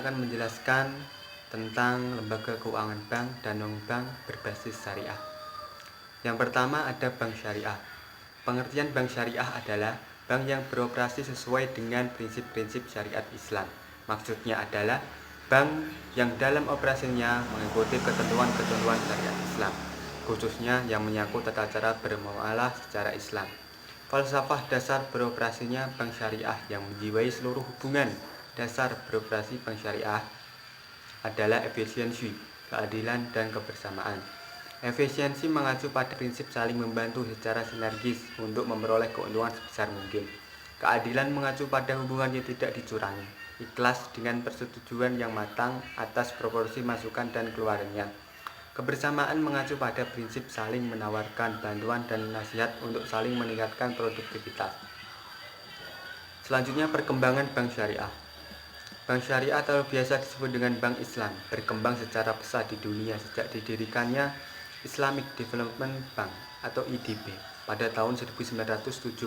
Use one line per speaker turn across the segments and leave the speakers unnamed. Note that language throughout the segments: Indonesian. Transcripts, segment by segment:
akan menjelaskan tentang lembaga keuangan bank dan non-bank berbasis syariah. Yang pertama ada bank syariah. Pengertian bank syariah adalah bank yang beroperasi sesuai dengan prinsip-prinsip syariat Islam. Maksudnya adalah bank yang dalam operasinya mengikuti ketentuan-ketentuan syariat Islam, khususnya yang menyangkut tata cara bermuamalah secara Islam. Falsafah dasar beroperasinya bank syariah yang menjiwai seluruh hubungan dasar beroperasi bank syariah adalah efisiensi, keadilan, dan kebersamaan. Efisiensi mengacu pada prinsip saling membantu secara sinergis untuk memperoleh keuntungan sebesar mungkin. Keadilan mengacu pada hubungan yang tidak dicurangi, ikhlas dengan persetujuan yang matang atas proporsi masukan dan keluarnya. Kebersamaan mengacu pada prinsip saling menawarkan bantuan dan nasihat untuk saling meningkatkan produktivitas. Selanjutnya perkembangan bank syariah. Bank syariah atau biasa disebut dengan Bank Islam berkembang secara pesat di dunia sejak didirikannya Islamic Development Bank atau IDB pada tahun 1975.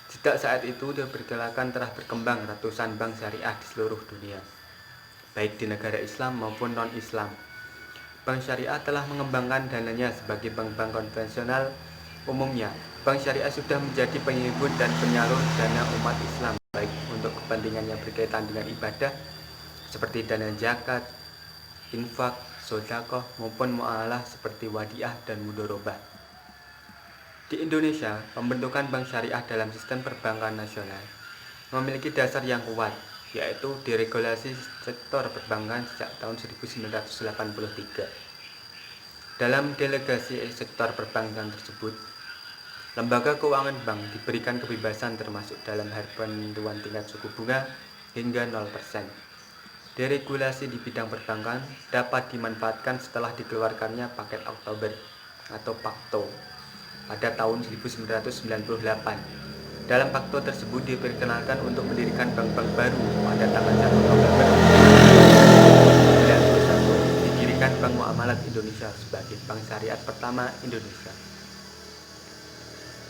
Sejak saat itu diperkirakan telah berkembang ratusan bank syariah di seluruh dunia, baik di negara Islam maupun non-Islam. Bank syariah telah mengembangkan dananya sebagai bank-bank konvensional. Umumnya, bank syariah sudah menjadi penghibur dan penyalur dana umat Islam, baik untuk kepentingan yang berkaitan dengan ibadah seperti dana zakat, infak, sedekah maupun muamalah seperti wadiah dan mudharabah. Di Indonesia, pembentukan bank syariah dalam sistem perbankan nasional memiliki dasar yang kuat, yaitu deregulasi sektor perbankan sejak tahun 1983. Dalam delegasi sektor perbankan tersebut, lembaga keuangan bank diberikan kebebasan termasuk dalam hal penentuan tingkat suku bunga hingga 0%. Deregulasi di bidang perbankan dapat dimanfaatkan setelah dikeluarkannya Paket Oktober atau Pakto pada tahun 1998. Dalam Pakto tersebut diperkenalkan untuk mendirikan bank-bank baru pada tanggal 1 November 1991. Didirikan Bank Muamalat Indonesia sebagai bank syariat pertama Indonesia.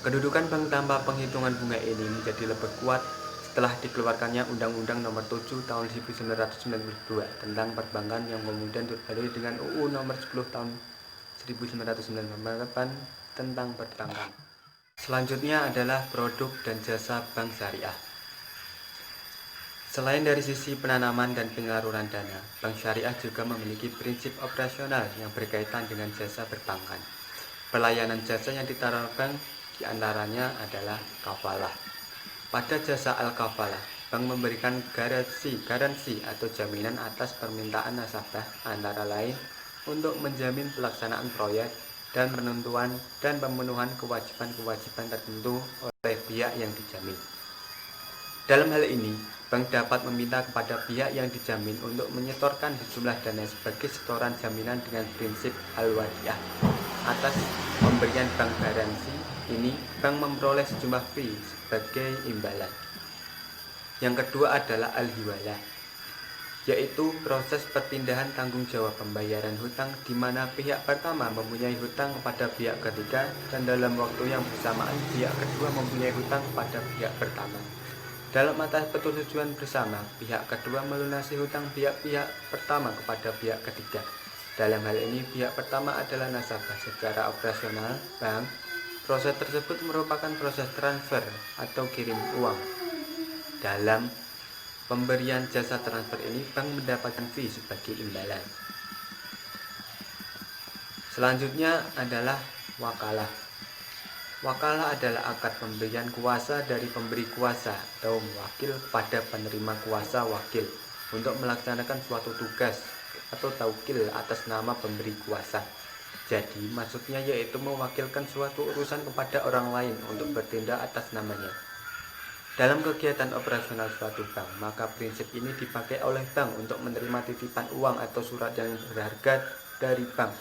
Kedudukan bank tanpa penghitungan bunga ini menjadi lebih kuat setelah dikeluarkannya Undang-Undang Nomor 7 Tahun 1992 tentang perbankan yang kemudian diperbarui dengan UU Nomor 10 Tahun 1998 tentang perbankan. Selanjutnya adalah produk dan jasa bank syariah. Selain dari sisi penanaman dan penyaluran dana, bank syariah juga memiliki prinsip operasional yang berkaitan dengan jasa perbankan. Pelayanan jasa yang ditaruh bank diantaranya adalah kafalah. Pada jasa al-kafalah, bank memberikan garansi atau jaminan atas permintaan nasabah antara lain untuk menjamin pelaksanaan proyek dan penentuan dan pemenuhan kewajiban-kewajiban tertentu oleh pihak yang dijamin. Dalam hal ini, bank dapat meminta kepada pihak yang dijamin untuk menyetorkan sejumlah dana sebagai setoran jaminan dengan prinsip al-wadiah. Atas pemberian bank garansi ini, bank memperoleh sejumlah fee sebagai imbalan. Yang kedua adalah al-hiwalah, yaitu proses perpindahan tanggung jawab pembayaran hutang di mana pihak pertama mempunyai hutang kepada pihak ketiga dan dalam waktu yang bersamaan pihak kedua mempunyai hutang kepada pihak pertama. Dalam atas persetujuan bersama, pihak kedua melunasi hutang pihak pertama kepada pihak ketiga. Dalam hal ini, pihak pertama adalah nasabah. Secara operasional bank, proses tersebut merupakan proses transfer atau kirim uang. Dalam pemberian jasa transfer ini, bank mendapatkan fee sebagai imbalan. Selanjutnya adalah wakalah. Wakalah adalah akad pemberian kuasa dari pemberi kuasa atau wakil kepada penerima kuasa wakil untuk melaksanakan suatu tugas atau taukil atas nama pemberi kuasa. Jadi maksudnya yaitu mewakilkan suatu urusan kepada orang lain untuk bertindak atas namanya. Dalam kegiatan operasional suatu bank, maka prinsip ini dipakai oleh bank untuk menerima titipan uang atau surat yang berharga dari bank,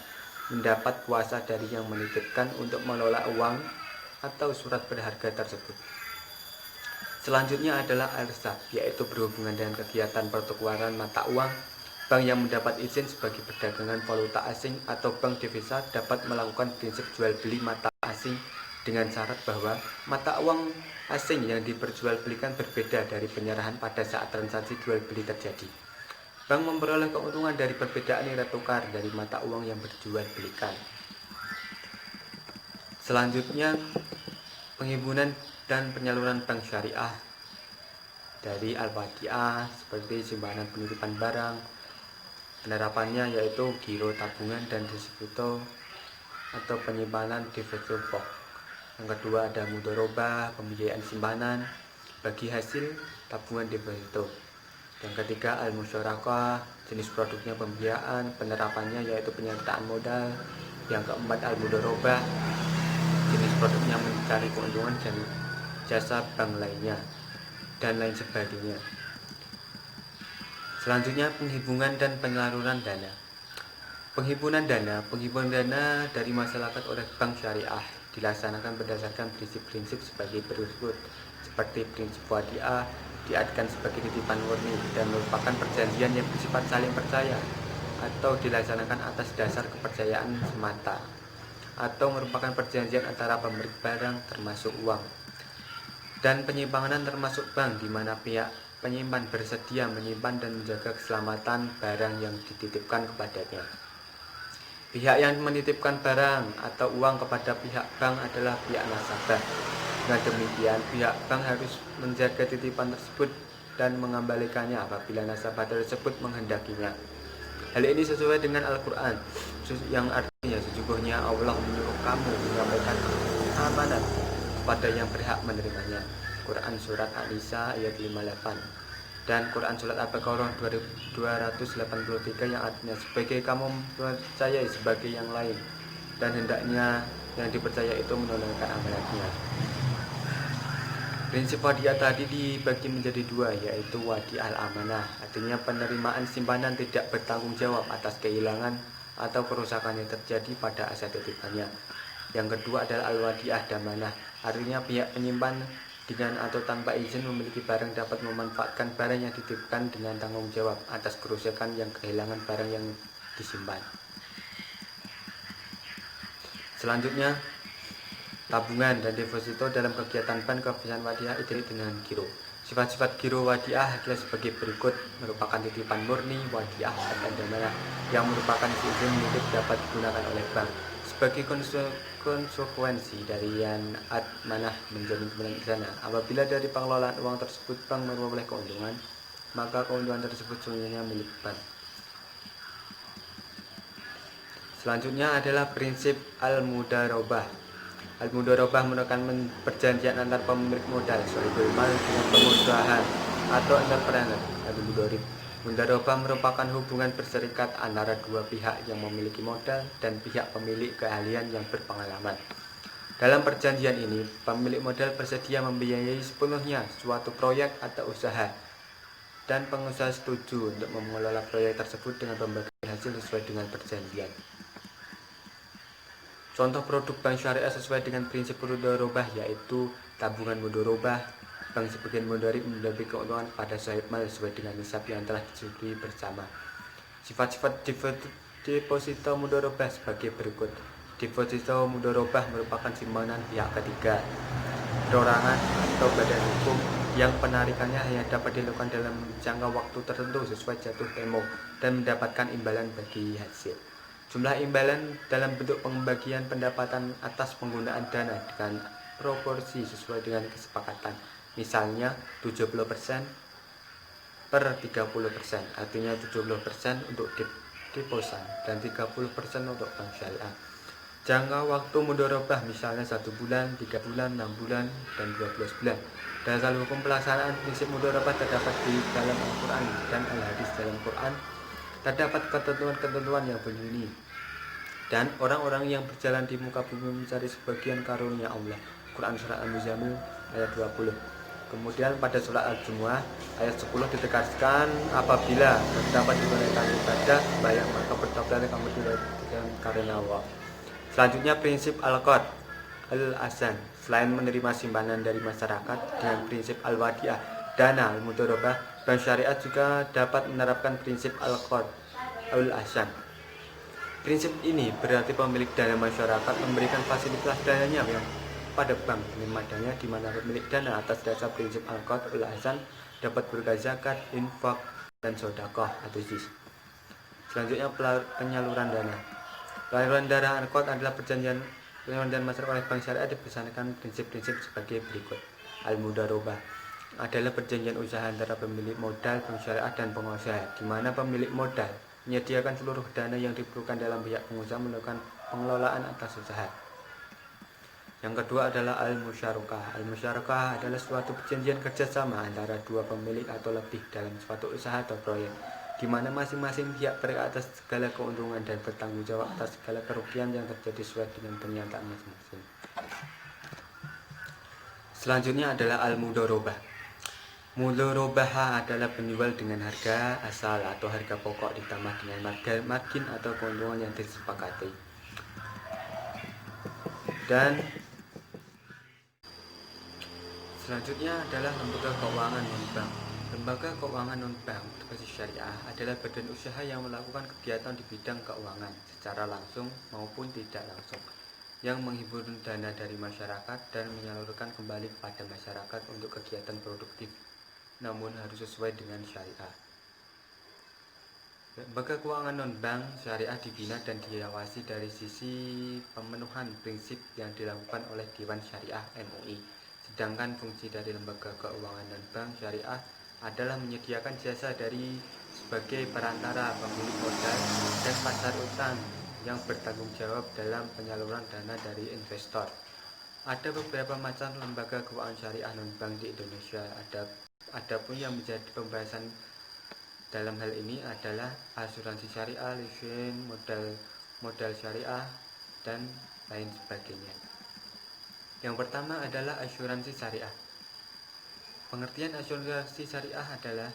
mendapat kuasa dari yang menitipkan untuk mengelola uang atau surat berharga tersebut. Selanjutnya adalah al-irsad, yaitu berhubungan dengan kegiatan pertukaran mata uang. Bank yang mendapat izin sebagai perdagangan valuta asing atau bank devisa dapat melakukan prinsip jual beli mata asing dengan syarat bahwa mata uang asing yang diperjualbelikan berbeda dari penyerahan pada saat transaksi jual beli terjadi. Bank memperoleh keuntungan dari perbedaan nilai tukar dari mata uang yang berjual belikan. Selanjutnya, penghimpunan dan penyaluran bank syariah dari Al-Wadi'ah seperti simpanan penitipan barang. Penerapannya yaitu giro tabungan dan deposito atau penyimpanan deposito box. Yang kedua ada mudharabah, pembiayaan simpanan bagi hasil tabungan deposito. Yang ketiga al-musyarakah, jenis produknya pembiayaan, penerapannya yaitu penyertaan modal. Yang keempat al-mudharabah, jenis produknya mencari keuntungan dan jasa bank lainnya dan lain sebagainya. Selanjutnya penghimpunan dan penyaluran dana. Penghimpunan dana dari masyarakat oleh bank syariah dilaksanakan berdasarkan prinsip-prinsip sebagai berikut, seperti prinsip wadiah diartikan sebagai titipan murni dan merupakan perjanjian yang bersifat saling percaya atau dilaksanakan atas dasar kepercayaan semata, atau merupakan perjanjian antara pemberi barang termasuk uang. Dan penyimpanan termasuk bank di mana pihak penyimpan bersedia menyimpan dan menjaga keselamatan barang yang dititipkan kepadanya. Pihak yang menitipkan barang atau uang kepada pihak bank adalah pihak nasabah. Dengan demikian, pihak bank harus menjaga titipan tersebut dan mengembalikannya apabila nasabah tersebut menghendakinya. Hal ini sesuai dengan Al-Quran yang artinya sesungguhnya Allah menyuruh kamu menyampaikan amanat kepada yang berhak menerimanya. Quran Surat An-Nisa ayat 58 dan Quran Surat Al-Baqarah 283 yang artinya sebagai kamu percayai sebagai yang lain dan hendaknya yang dipercaya itu menunaikan amanatnya. Prinsip wadiah tadi dibagi menjadi dua, yaitu wadiah al-amanah, artinya penerimaan simpanan tidak bertanggung jawab atas kehilangan atau kerusakan yang terjadi pada aset titipannya. Yang kedua adalah al-wadiah damanah, artinya pihak penyimpan dengan atau tanpa izin memiliki barang dapat memanfaatkan barang yang dititipkan dengan tanggung jawab atas kerusakan yang kehilangan barang yang disimpan. Selanjutnya, tabungan dan deposito dalam kegiatan bank kebiasaan wadiah identik dengan giro. Sifat-sifat giro wadiah adalah sebagai berikut, merupakan titipan murni wadiah dan damanah yang merupakan izin milik dapat digunakan oleh bank. Sebagai konsekuensi dari yang manah menjadi kebenaran sana, apabila dari pengelolaan uang tersebut bank memperoleh keuntungan, maka keuntungan tersebut sebenarnya milik bank. Selanjutnya adalah prinsip al-mudharabah. Al-mudharabah merupakan perjanjian antar pemilik modal sahibul mal dengan pengusaha atau entrepreneur atau mudharib. Mudharabah merupakan hubungan berserikat antara dua pihak yang memiliki modal dan pihak pemilik keahlian yang berpengalaman. Dalam perjanjian ini, pemilik modal bersedia membiayai sepenuhnya suatu proyek atau usaha, dan pengusaha setuju untuk mengelola proyek tersebut dengan pembagian hasil sesuai dengan perjanjian. Contoh produk bank syariah sesuai dengan prinsip mudharabah yaitu tabungan mudharabah. Bank sebagian mudharib memberi keuntungan pada sahib mal sesuai dengan nisab yang telah disetujui bersama. Sifat-sifat deposito mudharabah sebagai berikut. Deposito mudharabah merupakan simpanan pihak ketiga, perorangan atau badan hukum yang penarikannya hanya dapat dilakukan dalam jangka waktu tertentu sesuai jatuh tempo dan mendapatkan imbalan bagi hasil. Jumlah imbalan dalam bentuk pembagian pendapatan atas penggunaan dana dengan proporsi sesuai dengan kesepakatan. Misalnya 70% per 30%, artinya 70% untuk deposan dan 30% untuk bank syariah. Jangka waktu mudharabah misalnya 1 bulan, 3 bulan, 6 bulan, dan 12 bulan. Dasar hukum pelaksanaan prinsip mudharabah terdapat di dalam Al-Quran dan Al-Hadis. Dalam Quran terdapat ketentuan-ketentuan yang berbunyi, dan orang-orang yang berjalan di muka bumi mencari sebagian karunia Allah. Quran Surat Al-Muzammil ayat 20. Kemudian pada surat Al-Jumu'ah ayat 10 ditegaskan, apabila terdapat ditunaikan ibadah bayang maka bertobatlah kamu dengan karena Allah. Selanjutnya prinsip al-qard al-asan. Selain menerima simpanan dari masyarakat dengan prinsip al-wadiah dana al-mudharabah, bank syariah juga dapat menerapkan prinsip al-qard al-asan. Prinsip ini berarti pemilik dana masyarakat memberikan fasilitas dananya yang pada bank dengan modalnya, di mana pemilik dana atas dasar prinsip al-qard ul-azan dapat berupa zakat, infak, dan sodakoh atau zis. Selanjutnya penyaluran dana. Penyaluran dana al-qard adalah penyaluran dana masyarakat oleh bank syariah berdasarkan prinsip-prinsip sebagai berikut. Al-mudarobah adalah perjanjian usaha antara pemilik modal, bank syariah, dan pengusaha, di mana pemilik modal menyediakan seluruh dana yang diperlukan dalam pihak pengusaha melakukan pengelolaan atas usaha. Yang kedua adalah al-musyarakah. Al-musyarakah adalah suatu perjanjian kerjasama antara dua pemilik atau lebih dalam suatu usaha atau proyek, di mana masing-masing pihak berhak atas segala keuntungan dan bertanggung jawab atas segala kerugian yang terjadi sesuai dengan pernyataan masing-masing. Selanjutnya adalah al-mudharabah. Mudharabah adalah penjual dengan harga asal atau harga pokok ditambah dengan margin atau keuntungan yang disepakati. Dan selanjutnya adalah lembaga keuangan non-bank. Lembaga keuangan non-bank berbasis syariah adalah badan usaha yang melakukan kegiatan di bidang keuangan secara langsung maupun tidak langsung, yang menghimpun dana dari masyarakat dan menyalurkan kembali kepada masyarakat untuk kegiatan produktif, namun harus sesuai dengan syariah. Lembaga keuangan non-bank syariah dibina dan diawasi dari sisi pemenuhan prinsip yang dilakukan oleh Dewan Syariah MUI. Sedangkan fungsi dari lembaga keuangan non-bank syariah adalah menyediakan jasa dari sebagai perantara pemilik modal dan pasar utang yang bertanggung jawab dalam penyaluran dana dari investor. Ada beberapa macam lembaga keuangan syariah non-bank di Indonesia. Adapun yang menjadi pembahasan dalam hal ini adalah asuransi syariah, leasing, modal syariah, dan lain sebagainya. Yang pertama adalah asuransi syariah. Pengertian asuransi syariah adalah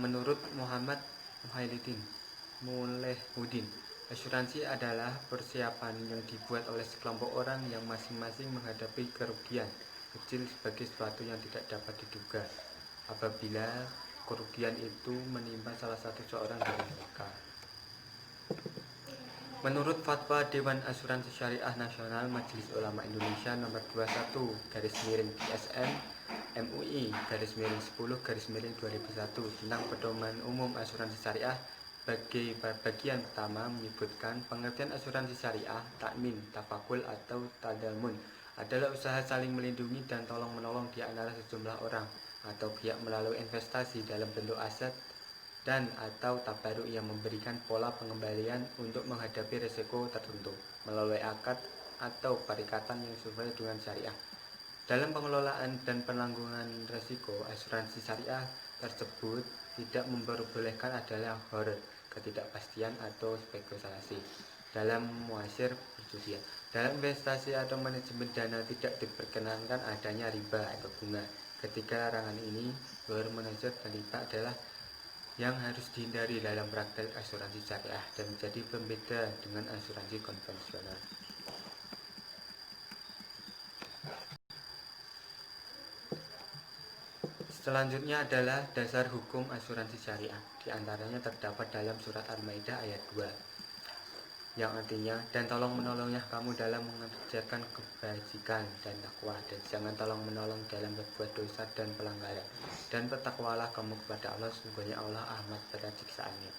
menurut Muhammad Mulehudin, asuransi adalah persiapan yang dibuat oleh sekelompok orang yang masing-masing menghadapi kerugian kecil sebagai sesuatu yang tidak dapat diduga apabila kerugian itu menimpa salah satu seorang dari mereka. Menurut Fatwa Dewan Asuransi Syariah Nasional Majelis Ulama Indonesia nomor 21/DSN MUI /10/2001 tentang pedoman umum asuransi syariah, bagian pertama menyebutkan pengertian asuransi syariah, takmin, tafakul atau tadamun adalah usaha saling melindungi dan tolong-menolong di antara sejumlah orang atau pihak melalui investasi dalam bentuk aset dan atau tabaruk yang memberikan pola pengembalian untuk menghadapi risiko tertentu melalui akad atau perikatan yang sesuai dengan syariah. Dalam pengelolaan dan penanggulangan risiko, asuransi syariah tersebut tidak memperbolehkan adanya horor, ketidakpastian atau spekulasi dalam muasir perjudian. Dalam investasi atau manajemen dana tidak diperkenankan adanya riba atau bunga. Ketiga larangan ini, manajer dan riba adalah yang harus dihindari dalam praktek asuransi syariah dan menjadi pembeda dengan asuransi konvensional. Selanjutnya adalah dasar hukum asuransi syariah. Di antaranya terdapat dalam surat Al-Maidah ayat 2, yang artinya, dan tolong menolongnya kamu dalam mengerjakan kebajikan dan takwa, dan jangan tolong menolong dalam berbuat dosa dan pelanggaran, dan bertakwalah kamu kepada Allah, sesungguhnya Allah amat berat siksaannya.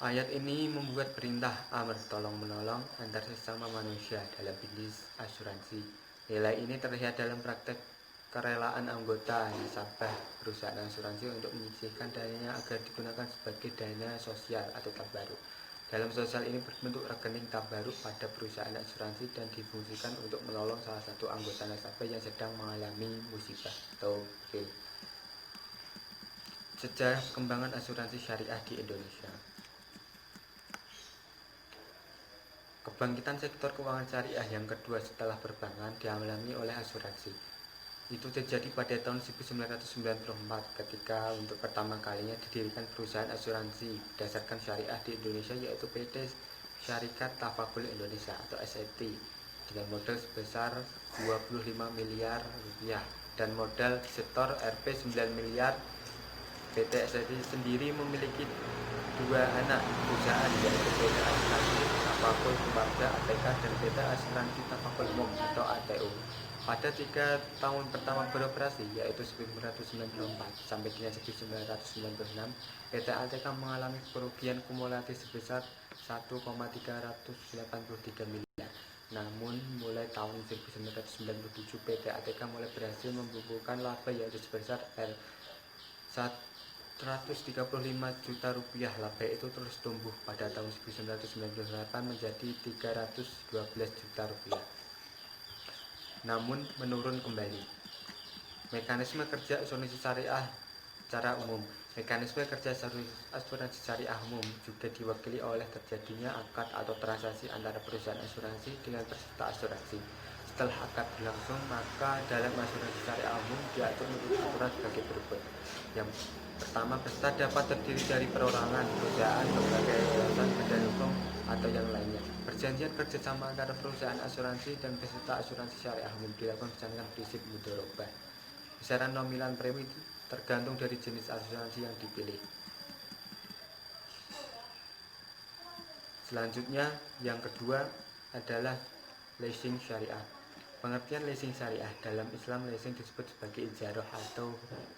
Ayat ini membuat perintah amr tolong menolong antar sesama manusia dalam bisnis asuransi. Nilai ini terlihat dalam praktek kerelaan anggota nasabah perusahaan asuransi untuk menyisihkan dananya agar digunakan sebagai dana sosial atau tabaruk. Dalam sosial ini berbentuk rekening tabaruk pada perusahaan asuransi dan difungsikan untuk menolong salah satu anggota nasabah yang sedang mengalami musibah atau fail. Sejarah perkembangan asuransi syariah di Indonesia. Kebangkitan sektor keuangan syariah yang kedua setelah perbankan dialami oleh asuransi. Itu terjadi pada tahun 1994 ketika untuk pertama kalinya didirikan perusahaan asuransi berdasarkan syariah di Indonesia, yaitu PT Syarikat Tafakul Indonesia atau SET dengan modal sebesar 25 miliar rupiah dan modal setor Rp 9 miliar PT SSI sendiri memiliki dua anak perusahaan, yaitu PT Asuransi Tafakul Keluarga ATK dan PT Asuransi Tafakul Umum atau ATU. Pada 3 tahun pertama beroperasi, yaitu 1994 sampai dengan 1996, PT ATK mengalami kerugian kumulatif sebesar 1,383 miliar. Namun, mulai tahun 1997, PT ATK mulai berhasil membukukan laba yaitu sebesar 135 juta rupiah. Laba itu terus tumbuh pada tahun 1998 menjadi 312 juta rupiah. Namun menurun kembali. Mekanisme kerja asuransi syariah secara umum. Mekanisme kerja asuransi syariah umum juga diwakili oleh terjadinya akad atau transaksi antara perusahaan asuransi dengan peserta asuransi. Setelah akad berlangsung, maka dalam asuransi syariah umum diatur menurut aturan sebagai berikut. Yang pertama, peserta dapat terdiri dari perorangan, perusahaan, lembaga yayasan, badan hukum, atau yang lainnya. Perjanjian kerjasama antara perusahaan asuransi dan peserta asuransi syariah umum dilakukan berdasarkan prinsip mudharabah. Besaran nominal premi tergantung dari jenis asuransi yang dipilih. Selanjutnya, yang kedua adalah leasing syariah. Pengertian leasing syariah dalam Islam, leasing disebut sebagai ijarah atau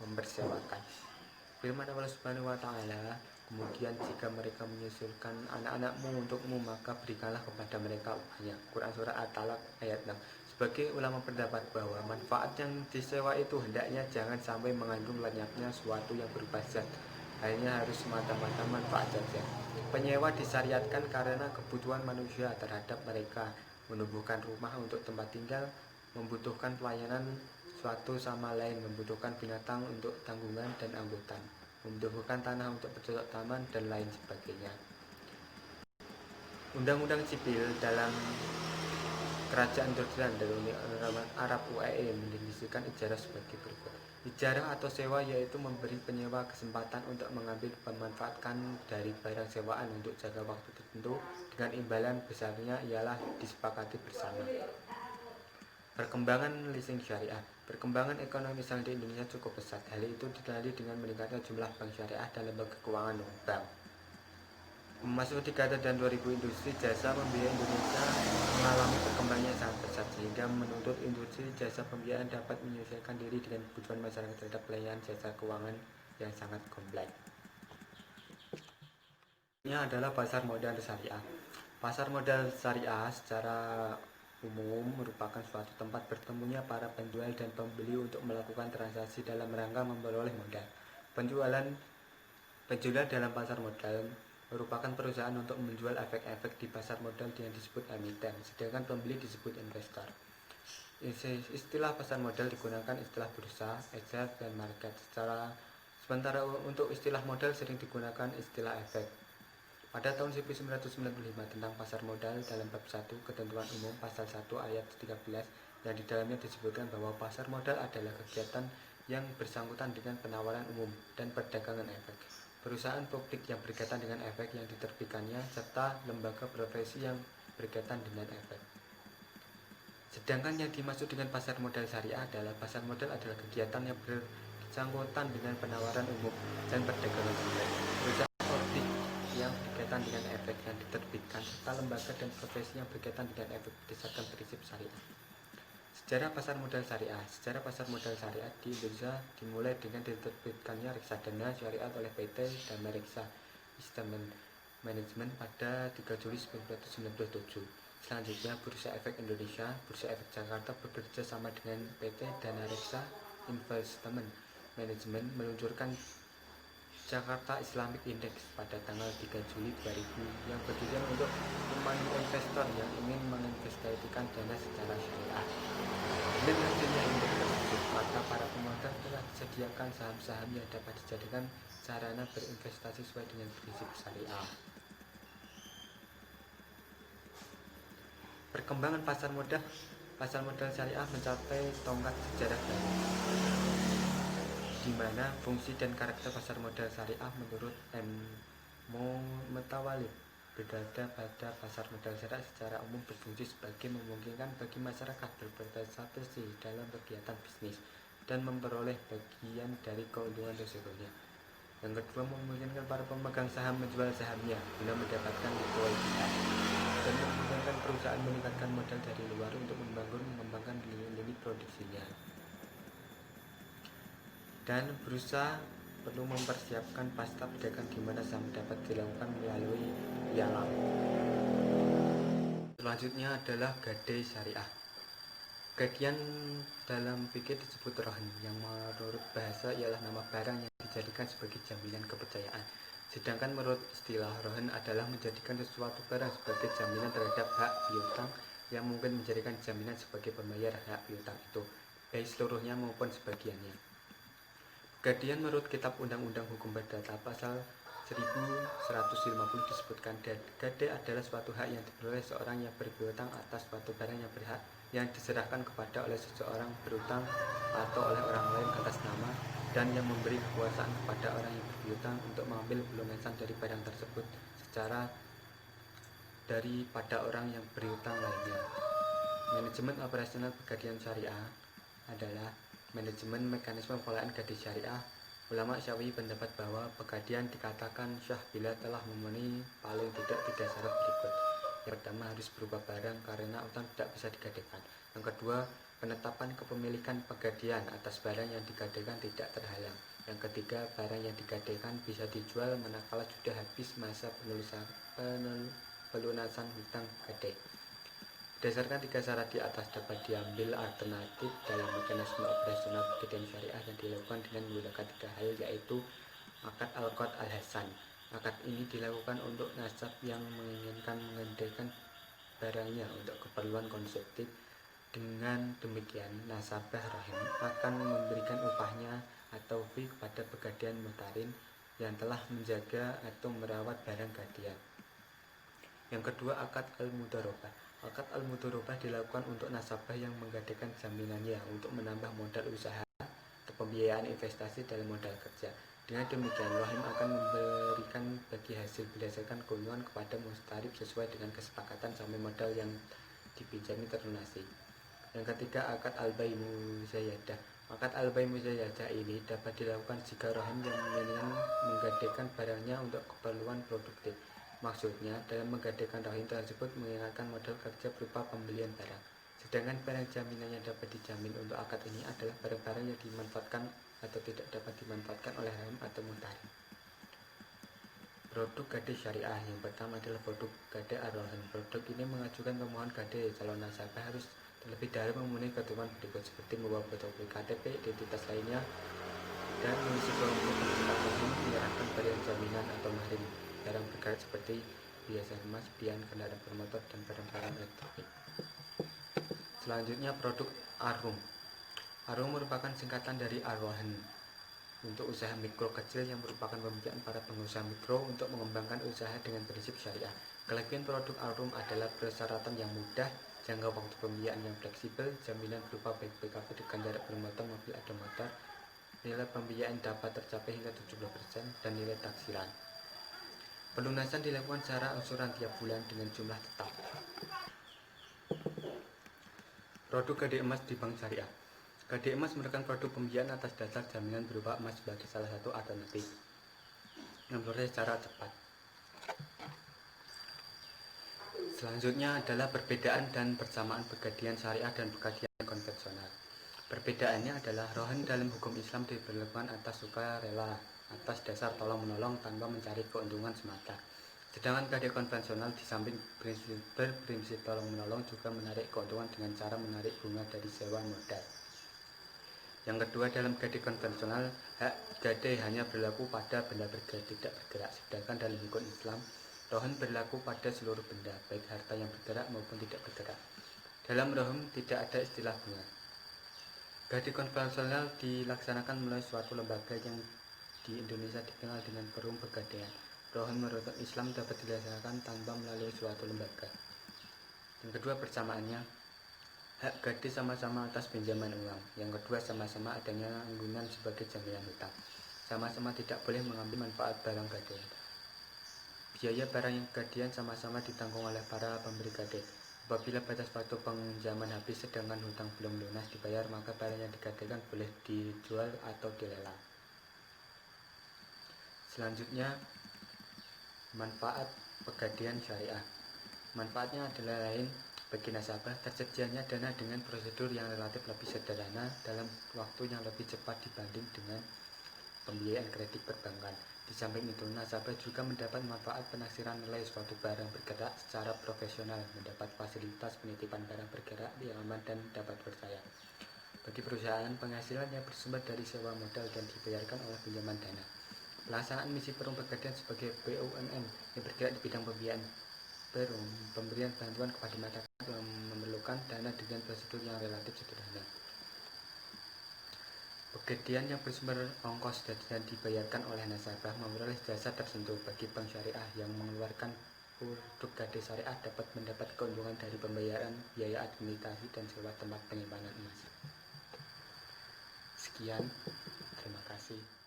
mempersewakan. Firman Allah Subhanahu wa taala, kemudian jika mereka menyusulkan anak-anakmu untukmu, maka berikanlah kepada mereka upahnya. Quran surah At-Talaq ayat 6. Sebagai ulama pendapat bahwa manfaat yang disewa itu hendaknya jangan sampai mengandung lenyapnya suatu yang berupa zat, hanya harus semata-mata manfaat saja. Penyewa disyariatkan karena kebutuhan manusia terhadap mereka, menumbuhkan rumah untuk tempat tinggal, membutuhkan pelayanan suatu sama lain, membutuhkan binatang untuk tanggungan dan angkutan, membutuhkan tanah untuk bercocok tanam, dan lain sebagainya. Undang-undang sipil dalam Kerajaan Jordan dan Uni Emirat Arab UAE mendefinisikan ijarah sebagai berikut. Ijarah atau sewa yaitu memberi penyewa kesempatan untuk mengambil pemanfaatkan dari barang sewaan untuk jangka waktu tertentu dengan imbalan besarnya ialah disepakati bersama. Perkembangan leasing syariah. Perkembangan ekonomi Islam di Indonesia cukup pesat. Hal itu didalami dengan meningkatnya jumlah bank syariah dan lembaga keuangan non-bank. Memasuki dekade dan 2000, industri jasa pembiayaan Indonesia mengalami perkembangan yang sangat pesat sehingga menuntut industri jasa pembiayaan dapat menyesuaikan diri dengan kebutuhan masyarakat terhadap pelayanan jasa keuangan yang sangat kompleks. Ini adalah pasar modal syariah. Pasar modal syariah secara umum merupakan suatu tempat bertemunya para penjual dan pembeli untuk melakukan transaksi dalam rangka memperoleh modal. Penjual dalam pasar modal merupakan perusahaan untuk menjual efek-efek di pasar modal yang disebut emiten, sedangkan pembeli disebut investor. Istilah pasar modal digunakan istilah bursa, ekses, dan market. Sementara untuk istilah modal sering digunakan istilah efek. Pada tahun 1995 tentang pasar modal dalam bab 1 ketentuan umum pasal 1 ayat 13 yang di dalamnya disebutkan bahwa pasar modal adalah kegiatan yang bersangkutan dengan penawaran umum dan perdagangan efek, perusahaan publik yang berkaitan dengan efek yang diterbitkannya, serta lembaga profesi yang berkaitan dengan efek. Sedangkan yang dimaksud dengan pasar modal syariah adalah pasar modal adalah kegiatan yang bersangkutan dengan penawaran umum dan perdagangan efek, perusahaan publik yang berkaitan dengan efek yang diterbitkan, serta lembaga dan profesi yang berkaitan dengan efek berdasarkan prinsip syariah. Sejarah pasar modal syariah. Sejarah pasar modal syariah di Indonesia dimulai dengan diterbitkannya reksadana syariah oleh PT Damai Reksa Investment Management pada 3 Juli 1997. Selanjutnya, Bursa Efek Indonesia, Bursa Efek Jakarta bekerja sama dengan PT Dana Reksa Investment Management meluncurkan Jakarta Islamic Index pada tanggal 3 Juli 2000 yang bertujuan untuk memanggil investor yang ingin menginvestasikan dana secara syariah. Dengan hasilnya indeks tersebut, maka para pemodal telah disediakan saham-saham yang dapat dijadikan sarana berinvestasi sesuai dengan prinsip syariah. Perkembangan pasar modal syariah mencapai tongkat sejarah baru, di mana fungsi dan karakter pasar modal syariah menurut M. Mutawalid berada pada pasar modal syariah secara umum berfungsi sebagai memungkinkan bagi masyarakat berpartisipasi dalam kegiatan bisnis dan memperoleh bagian dari keuntungan tersebutnya. Yang kedua, memungkinkan para pemegang saham menjual sahamnya guna mendapatkan likuiditas, dan memungkinkan perusahaan meningkatkan modal dari luar untuk mengembangkan lini produksinya. Dan berusaha perlu mempersiapkan pasta pedagang di mana saham dapat dilakukan melalui pialang. Selanjutnya adalah gadai syariah. Gadian dalam fikih disebut rohan, yang menurut bahasa ialah nama barang yang dijadikan sebagai jaminan kepercayaan. Sedangkan menurut istilah, rohan adalah menjadikan sesuatu barang sebagai jaminan terhadap hak piutang yang mungkin menjadikan jaminan sebagai pembayar hak piutang itu, baik seluruhnya maupun sebagiannya. Gadian menurut Kitab Undang-Undang Hukum Perdata pasal 1150 disebutkan, gadai adalah suatu hak yang diperoleh seorang yang berpiutang atas suatu barang yang berhak yang diserahkan kepada oleh seseorang berutang atau oleh orang lain atas nama, dan yang memberi kekuasaan kepada orang yang berpiutang untuk mengambil pelunasan dari barang tersebut secara daripada orang yang berutang lainnya. Manajemen operasional pegadian syariah adalah manajemen mekanisme pengelolaan gadai syariah. Ulama Syafi'i pendapat bahwa pegadian dikatakan syah bila telah memenuhi paling tidak 3 syarat berikut. Yang pertama, harus berupa barang karena utang tidak bisa digadaikan. Yang kedua, penetapan kepemilikan pegadian atas barang yang digadaikan tidak terhalang. Yang ketiga, barang yang digadaikan bisa dijual manakala sudah habis masa pelunasan hutang gadai. Berdasarkan 3 syarat di atas, dapat diambil alternatif dalam mekanisme operasional pegadian syariah yang dilakukan dengan menggunakan 3 hal, yaitu akad al-qad al-hasan. Akad ini dilakukan untuk nasab yang menginginkan menggadaikan barangnya untuk keperluan konsumtif. Dengan demikian, nasabah rahim akan memberikan upahnya atau fee kepada pegadian mutarin yang telah menjaga atau merawat barang gadian. Yang kedua, akad al-mudharabah. Akad al-mudharabah dilakukan untuk nasabah yang menggadaikan jaminannya untuk menambah modal usaha atau pembiayaan investasi dalam modal kerja. Dengan demikian, rahim akan memberikan bagi hasil berdasarkan keuntungan kepada mustarib sesuai dengan kesepakatan sampai modal yang dipinjami terlunasi. Yang ketiga, akad al-bai' muzayyadah. Akad al-bai' muzayyadah ini dapat dilakukan jika rahim yang menginginkan menggadaikan barangnya untuk keperluan produktif. Maksudnya, dalam menggadaikan rahim tersebut mengingatkan modal kerja berupa pembelian barang. Sedangkan barang jaminan yang dapat dijamin untuk akad ini adalah barang-barang yang dimanfaatkan atau tidak dapat dimanfaatkan oleh rahim atau mutarin. Produk gadai syariah. Yang pertama adalah produk gadai ar-rohan. Produk ini mengajukan permohonan gadai. Calon nasabah harus terlebih dahulu memenuhi ketentuan berikut, seperti membawa fotokopi KTP, identitas lainnya, dan mengisi formulir pendaftaran rahim, menyerahkan barang jaminan atau mahrim, barang bergerak seperti hiasan emas, pian, kendaraan bermotor, dan barang-barang elektronik. Selanjutnya, produk arum. Arum merupakan singkatan dari arwahan, untuk usaha mikro kecil, yang merupakan pembiayaan para pengusaha mikro untuk mengembangkan usaha dengan prinsip syariah. Kelebihan produk arum adalah persyaratan yang mudah, jangka waktu pembiayaan yang fleksibel, jaminan berupa baik BKP dengan jarak bermotor, mobil atau motor, nilai pembiayaan dapat tercapai hingga 70%, dan nilai taksiran. Pelunasan dilakukan secara angsuran tiap bulan dengan jumlah tetap. Produk gadai emas di bank syariah. Gadai emas merupakan produk pembiayaan atas dasar jaminan berupa emas sebagai salah satu alternatif yang berproses secara cepat. Selanjutnya adalah perbedaan dan persamaan pegadian syariah dan pegadian konvensional. Perbedaannya adalah rohan dalam hukum Islam diberlakukan atas sukarela, atas dasar tolong-menolong tanpa mencari keuntungan semata. Sedangkan gadai konvensional di samping berprinsip tolong-menolong juga menarik keuntungan dengan cara menarik bunga dari sewa modal. Yang kedua, dalam gadai konvensional, hak gadai hanya berlaku pada benda bergerak tidak bergerak. Sedangkan dalam hukum Islam, rohan berlaku pada seluruh benda, baik harta yang bergerak maupun tidak bergerak. Dalam rohan tidak ada istilah bunga. Gadai konvensional dilaksanakan melalui suatu lembaga yang di Indonesia dikenal dengan Forum Pegadaian. Rohan menurut Islam dapat dilaksanakan tanpa melalui suatu lembaga. Yang kedua, persamaannya, hak gadai sama-sama atas pinjaman uang. Yang kedua, sama-sama adanya anggunan sebagai jaminan hutang. Sama-sama tidak boleh mengambil manfaat barang gadaian. Biaya barang yang gadian sama-sama ditanggung oleh para pemberi gadai. Apabila batas waktu pinjaman habis sedangkan hutang belum lunas dibayar, maka barang yang digadaikan boleh dijual atau dilelang. Selanjutnya, manfaat pegadaian syariah. Manfaatnya adalah lain bagi nasabah, tersedianya dana dengan prosedur yang relatif lebih sederhana dalam waktu yang lebih cepat dibanding dengan pembiayaan kredit perbankan. Di samping itu, nasabah juga mendapat manfaat penaksiran nilai suatu barang bergerak secara profesional, mendapat fasilitas penitipan barang bergerak yang aman dan dapat percaya. Bagi perusahaan, penghasilan yang bersumber dari sewa modal dan dibayarkan oleh pinjaman dana. Pelaksanaan misi perum pegadaian sebagai BUMN yang bergerak di bidang pembiayaan pemberian bantuan kepada masyarakat yang memerlukan dana dengan prosedur yang relatif sederhana. Pegadaian yang bersumber ongkos dan dibayarkan oleh nasabah memperoleh jasa tertentu. Bagi bank syariah yang mengeluarkan produk gadai syariah dapat mendapat keuntungan dari pembayaran biaya administrasi dan sewa tempat penyimpanan emas. Sekian, terima kasih.